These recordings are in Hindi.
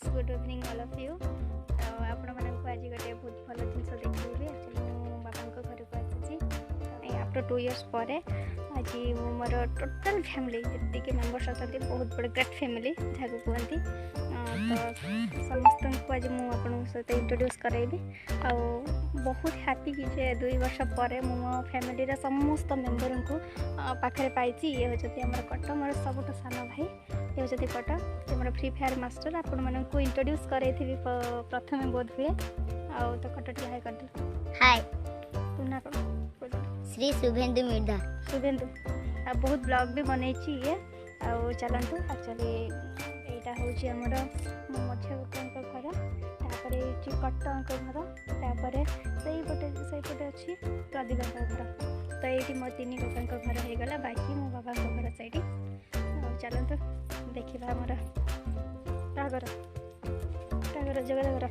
Good evening all of you. आपण मानक आज गोटे बहुत भल जिन देखी एक्चुअली बाबा घर को आसी आफ्टर 2 इयर्स पर आज मोर टोटल फैमिली जी मेम्बर्स अच्छा बहुत बड़े ग्रेट फैमिली जहाँ कहती तो समस्त को आज मुझे सहित इंट्रोड्यूस कराइबी आ बहुत हैप्पी कि 2 वर्ष पर मो फैमिली समस्त मेम्बर को पाखे पाई। ये होती आम कट मोर सब सान भाई ये होती कट ये मोर फ्री फायर मास्टर आपण मानक इंट्रोड्यूस कराई प्रथम बोध हुए आ तो कट टी हाई कर हाय तू ना श्री शुभेन्दु मिर्धा शुभेन्दु आ बहुत ब्लॉग भी बनई ये आ चलतु एक्चुअली यहाँ हूँ आमर मो मझे घर तापर ये कट घर तापर से अच्छी प्रदीप घर तो ये मो 3 बाबा घर हो गला बाकी मो बाबा घर साइड चलतु देखा आमर घर जगह घर घर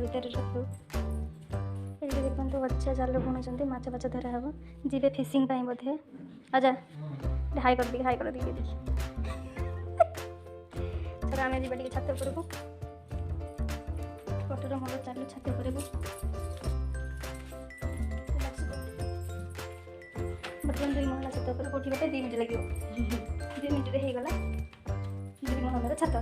भितर रखू ये देखते बच्चा जाल बुणुंट माछ फाच धरा हम जी फिशिंग बोधे आजा हाई कर दी चलो आम जी छात उपरकू कटर मोर चलू छात उपरकू बर्तमान 2 महला छात उपर उठी 2 मिनट लगे 2 मिनट होगला 2 महलार छात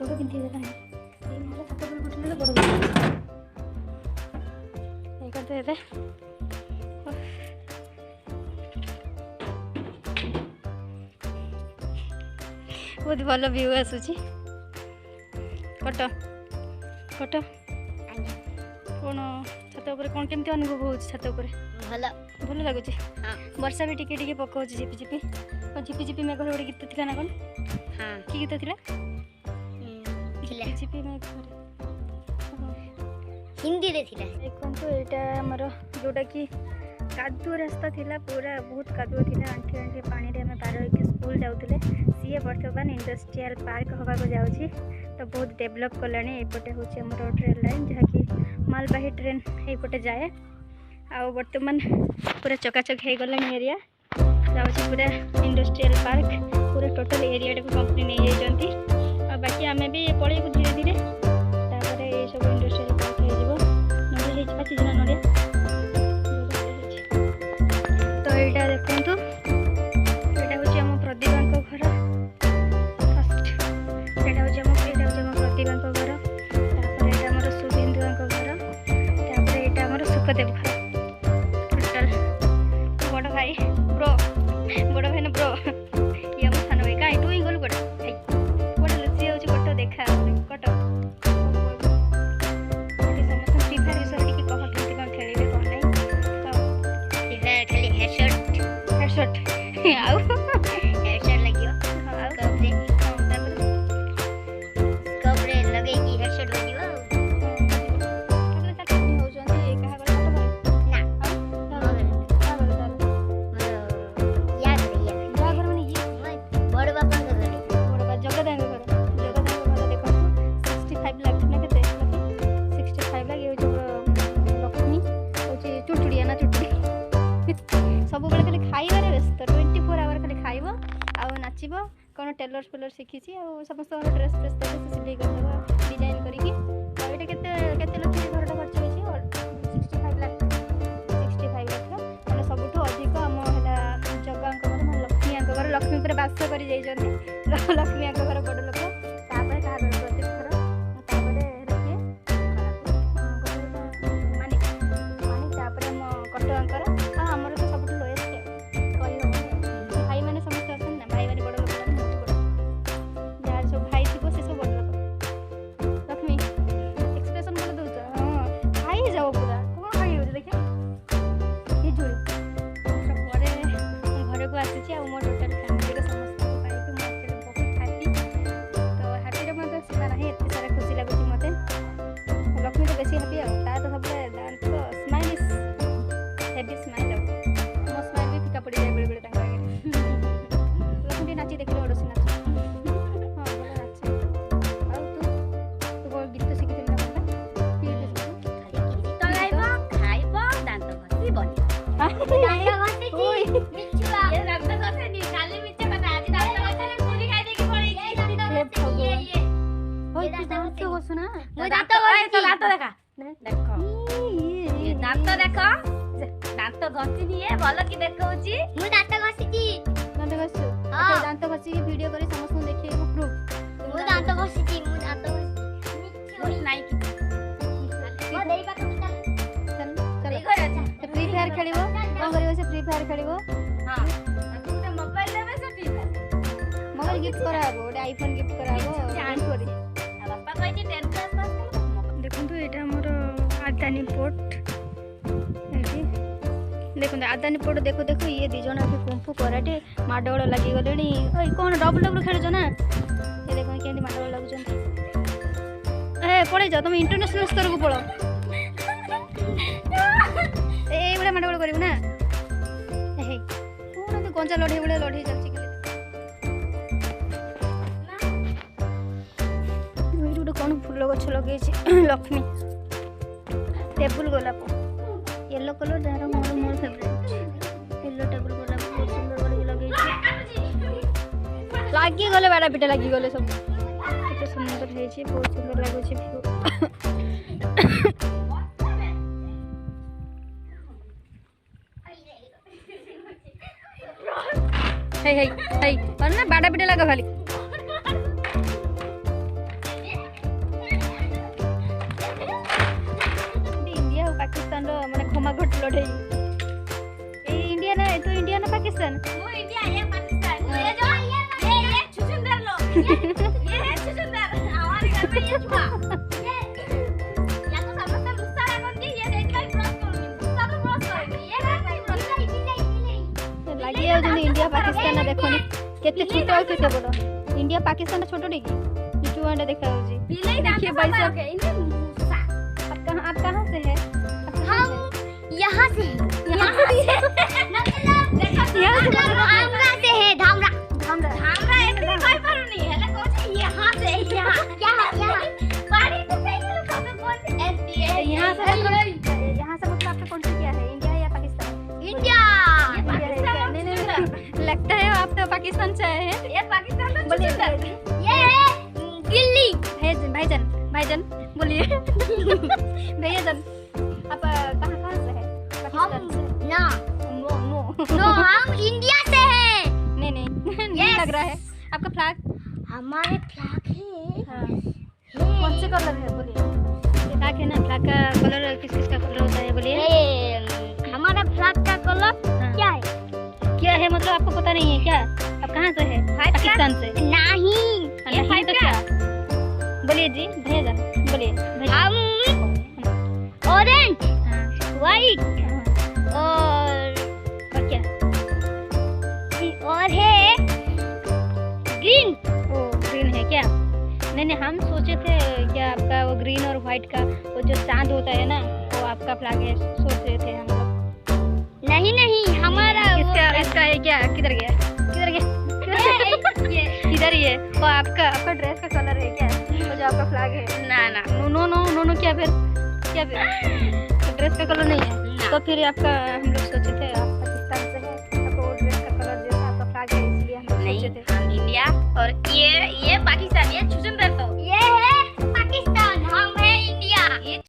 गोड़ पिंधि करते बहुत भल व्यू आसूची कट कट कौन छात उपर कौन केमती अनुभव हो छात उपर भल भल लगुच वर्षा भी टिके पकाऊ झिपी झिपी मेघ गोटे गीत थी ना कौन हाँ कि गीत थी झिपी हिंदी रे थिला देखो यहाँ आमर जोटा कि कादुआ रास्ता थिला पूरा बहुत कादुआ थिला आंठी आंठी पानी रे हमें पार होके स्कूल जाउतले सी बर्तमान इंडस्ट्रियल पार्क होगा जाउची तो बहुत डेवलप कलानी एपटे हूँ आमर ट्रेन लाइन जहाँ कि मालबाही ट्रेन एपटे जाए आ बर्तमान पूरा चकाचक हो गला एरिया जाउची पूरा इंडस्ट्रियल पार्क पूरा टोटल एरिया को कंपनी नहीं जाइछंती आ बाकी आमे भी पळेबु धीरे धीरे तापर ये सब इंडस्ट्रियल पार्क हो नड़िया हे पाची जना नड़िया तो यहाँ देखु यहाँ हूँ आम प्रदीपा घर फर्स्ट यहाँ हूँ प्रदीपा घर तापर यहाँ आम शुभेन्दु घर तापर यहाँ आम सुखदेव घर टोटाल बड़ भाई ब्रो बड़ भाई ना ब्रो ये आम सान भाई कहीं तू ही गलु कट कट लुचि जाऊँ कट देखा कट समस्त फ्री फायर विषय टी कह केमती कौन खेलेंगे कौन नहीं खाली हेडशॉट हेडशॉट आउ हेडशॉट लगियो स्कोप रे लगे की हेडशॉट लगियो सब बेले खाली खाइबार व्यस्त 24 आवर खाली खाइब आ नाचब कौन टेलर फेलर शिखी समस्त ड्रेस फ्रेस देखे सिलाई करदेव डिजाइन करी ये केते लक्ष घरटा खर्च होती 65 लाख मैंने सबुठ अधिक आम है जगह घर लक्ष्मी घर लक्ष्मी पूरा बास कर लक्ष्मी घर बड़ लोक तापर क्या प्रदीप घर मानिक तापर कटुआंकर आमर तो सब लोएस्ट भाई मैंने समस्त अच्छा ना भाई मैंने बड़ लोग जहाँ सब भाई थी से सब बड़ लोग लक्ष्मी एक्सप्रेशन बोल दौच हाँ खाई जाओ पूरा कौन खाई हो देखे ये झोल घर को आसी मो टोटाल फैमिली समस्त पाई बहुत हैप्पी हे भगवान ओए तू दांत तो बसु ना दांत देखा देखो ये दांत देखो दांत घसी निए भल की देखौची मु दांत घसिची दांत घसु हाँ। दांत घसी के वीडियो करी समस्त देखिए प्रूफ मु दांत घसिची कुछ नाही की मो देई पाक चल चल देई चल घर अच्छा फ्री फायर खेलिबो कोन करिवो से फ्री फायर खेलिबो हां तू तो मोबाइल लेबे से फ्री फायर मोबाइल गिफ्ट कराबो ओडे आईफोन गिफ्ट कराबो जान करी बापा कहछि 10 क्लास पास कर देखंतु एटा हमर आदानी पोर्ट एठी देखंतु आदानी पोर्ट देखो देखो ये दी जण अभी कुंफु कराटे माडोळ लागि गलेनी ओय कोन डबल डबल खेल जना ये देखो केंदी माडोळ लागुचन ए पळे जा तुम इंटरनेशनल स्तर को पळो ए बडा माडोळ करिव ना हे कोन तो गंजा लढे बडा लढे चलछि के कौन फूल गछ लगे लक्ष्मी टेबुल गोलाप येलो कलर जार मोर मोर फेवरेट येलो टेबुल गोलाप बहुत सुंदर बड़ी लगे लागी गले बाड़ा पिटा लागी गले सब केते सुंदर है छे बहुत सुंदर लागो छे व्यू हे हे हे पर ना बाड़ा पिटा लगा खाली पाकिस्तान रो माने खोमा घट लड़े ए इंडिया ना तो इंडिया ना पाकिस्तान मु इंडिया ये पाकिस्तान ये जो ये छुछुंदर लो ये है छुछुंदर हमारे घर में ये छुआ ये या तो समझते गुस्सा है कौन की ये देख कर क्रॉस करूंगी गुस्सा तो क्रॉस करूंगी ये है नहीं लागी आ जने इंडिया पाकिस्तान ना देखो नी केते छोटो और केते बड़ो इंडिया पाकिस्तान छोटो डेगी नीचू आंडा देखा होजी देखिए भाई साहब आप कहां से है हम यहाँ से यहाँ से धामरा से है धामरा धामरा धामरा ऐसे कोई पर नहीं है ना कुछ यहाँ से यहाँ यहाँ पानी तो सही लोग कभी कौन से एसडीए यहाँ से मतलब आपका कंट्री क्या है इंडिया या पाकिस्तान इंडिया नहीं लगता है आप तो पाकिस्तान से आए हैं ये पाकिस्तान तो बोलिए ये है दिल्ली भाईजान भाईजान बोलिए भैया जान आप कहाँ से है पाकिस्तान से ना नो नो नो हम इंडिया से हैं नहीं नहीं लग रहा है आपका फ्लैग हमारे फ्लैग है हाँ कौन से कलर है बोलिए फ्लैग है ना फ्लैग का कलर किस किस का कलर होता है बोलिए हमारा फ्लैग का कलर क्या है क्या है मतलब आपको पता नहीं है क्या आप कहाँ से है पाकिस्तान से नहीं ये फाइट तो क्या बोलिए जी भैया जान बोलिए हम ऑरेंज हाँ व्हाइट और क्या और है ग्रीन ओ ग्रीन है क्या नहीं हम सोचे थे क्या आपका वो ग्रीन और व्हाइट का वो जो चांद होता है ना वो आपका फ्लैग है सोच रहे थे हम लोग नहीं हमारा इसका ये क्या किधर गया इधर ही है वो आपका ड्रेस का कलर है क्या वो जो आपका फ्लैग है ना नो क्या फिर ड्रेस का कलर नहीं है तो फिर आपका हम लोग सोचे थे आप पाकिस्तान से है आपका वो ड्रेस का कलर जैसा आपका फ्लैग है इसलिए हम लोग सोचे थे हम इंडिया और ये पाकिस्तान ये